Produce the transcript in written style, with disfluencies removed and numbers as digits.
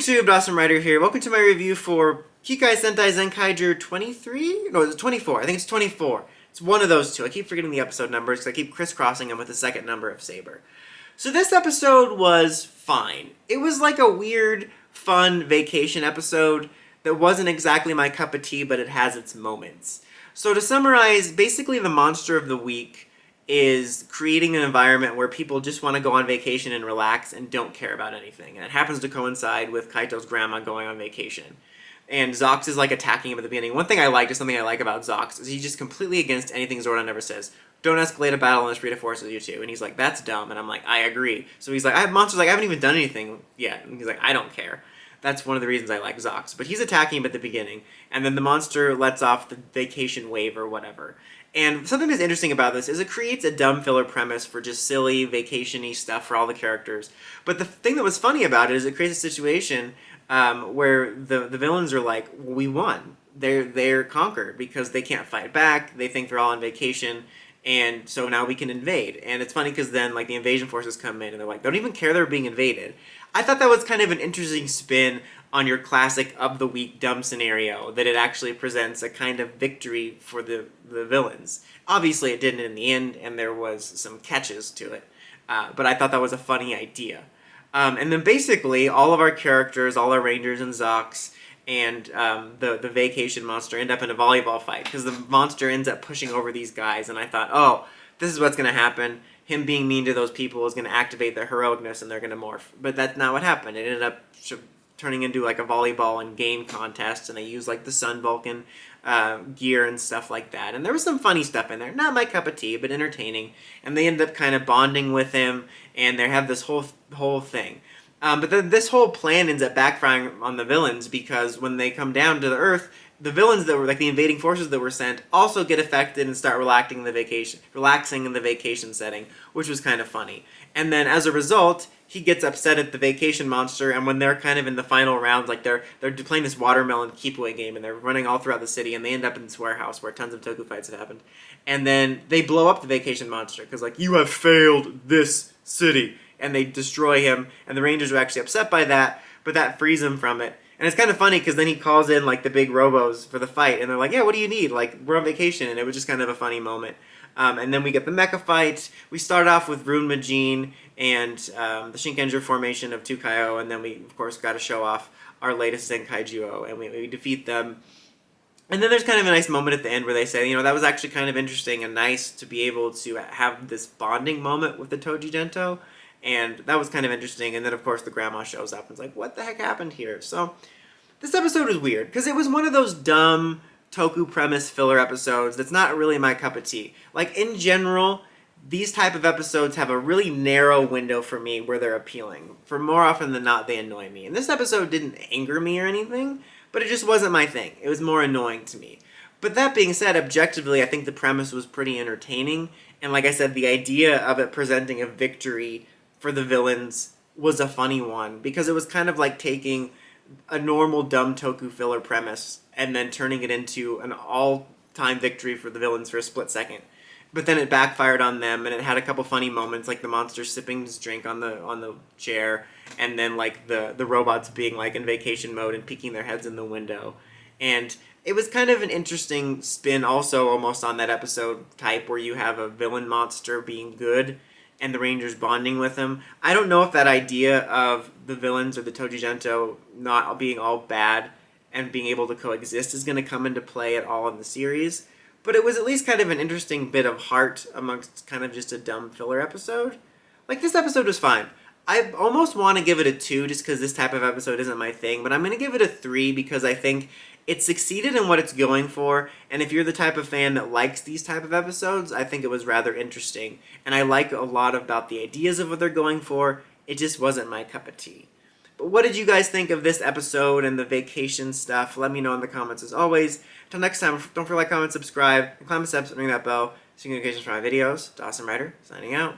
YouTube, Awesome Writer here. Welcome to my review for Kikai Sentai Zenkaiger 23? No, it's 24. I think it's 24. It's one of those two. I keep forgetting the episode numbers because I keep crisscrossing them with the second number of Saber. So this episode was fine. It was like a weird, fun vacation episode that wasn't exactly my cup of tea, but it has its moments. So to summarize, basically the monster of the week is creating an environment where people just want to go on vacation and relax and don't care about anything. And it happens to coincide with Kaito's grandma going on vacation. And Zox is like attacking him at the beginning. One thing I like, just something I like about Zox, is he's just completely against anything Zordon ever says. Don't escalate a battle unless Rita forces you to. And he's like, that's dumb. And I'm like, I agree. So he's like, Monster's like, I haven't even done anything yet. And he's like, I don't care. That's one of the reasons I like Zox. But he's attacking him at the beginning. And then the monster lets off the vacation wave or whatever. And something that's interesting about this is it creates a dumb filler premise for just silly, vacation-y stuff for all the characters. But the thing that was funny about it is it creates a situation where the villains are like, we won. They're conquered because they can't fight back. They think they're all on vacation. And so now we can invade. And it's funny because then like the invasion forces come in and they're like, they don't even care they're being invaded. I thought that was kind of an interesting spin on your classic of the week dumb scenario, that it actually presents a kind of victory for the villains. Obviously it didn't in the end, and there was some catches to it. But I thought that was a funny idea. And then basically all of our characters, all our Rangers and Zox, and the vacation monster end up in a volleyball fight because the monster ends up pushing over these guys, and I thought, oh, this is what's going to happen. Him being mean to those people is going to activate their heroicness and they're going to morph. But that's not what happened. It ended up turning into like a volleyball and game contest, and they used like the Sun Vulcan gear and stuff like that. And there was some funny stuff in there. Not my cup of tea, but entertaining. And they end up kind of bonding with him, and they have this whole thing. But then this whole plan ends up backfiring on the villains because when they come down to the Earth, the villains that were like the invading forces that were sent also get affected and start relaxing in the vacation setting, which was kind of funny. And then as a result, he gets upset at the vacation monster, and when they're kind of in the final rounds, like they're playing this watermelon keep away game, and they're running all throughout the city, and they end up in this warehouse where tons of Toku fights have happened. And then they blow up the vacation monster because like, you have failed this city. And they destroy him, and the Rangers are actually upset by that, but that frees him from it. And it's kind of funny because then he calls in like the big robos for the fight, and they're like, yeah, what do you need? Like, we're on vacation. And it was just kind of a funny moment. And then we get the mecha fight. We start off with Rune Majin and the Shinkenger formation of Tukayo, and then we, of course, got to show off our latest Zenkaijuo, and we defeat them. And then there's kind of a nice moment at the end where they say, you know, that was actually kind of interesting and nice to be able to have this bonding moment with the Toji Gento. And that was kind of interesting. And then, of course, the grandma shows up and is like, what the heck happened here? So this episode was weird because it was one of those dumb Toku premise filler episodes that's not really my cup of tea. Like, in general, these type of episodes have a really narrow window for me where they're appealing. For more often than not, they annoy me. And this episode didn't anger me or anything, but it just wasn't my thing. It was more annoying to me. But that being said, objectively, I think the premise was pretty entertaining. And like I said, the idea of it presenting a victory for the villains was a funny one because it was kind of like taking a normal dumb Toku filler premise and then turning it into an all-time victory for the villains for a split second. But then it backfired on them, and it had a couple funny moments, like the monster sipping his drink on the chair, and then like the robots being like in vacation mode and peeking their heads in the window. And it was kind of an interesting spin also almost on that episode type where you have a villain monster being good and the Rangers bonding with him. I don't know if that idea of the villains or the Toji Gento not being all bad and being able to coexist is going to come into play at all in the series, but it was at least kind of an interesting bit of heart amongst kind of just a dumb filler episode. Like, this episode was fine. I almost want to give it a 2 just because this type of episode isn't my thing, but I'm going to give it a 3 because I think it succeeded in what it's going for, and if you're the type of fan that likes these type of episodes, I think it was rather interesting. And I like a lot about the ideas of what they're going for. It just wasn't my cup of tea. But what did you guys think of this episode and the vacation stuff? Let me know in the comments as always. Until next time, don't forget to like, comment, subscribe, and climb the steps and ring that bell so you get notifications for my videos. Awesome Writer, signing out.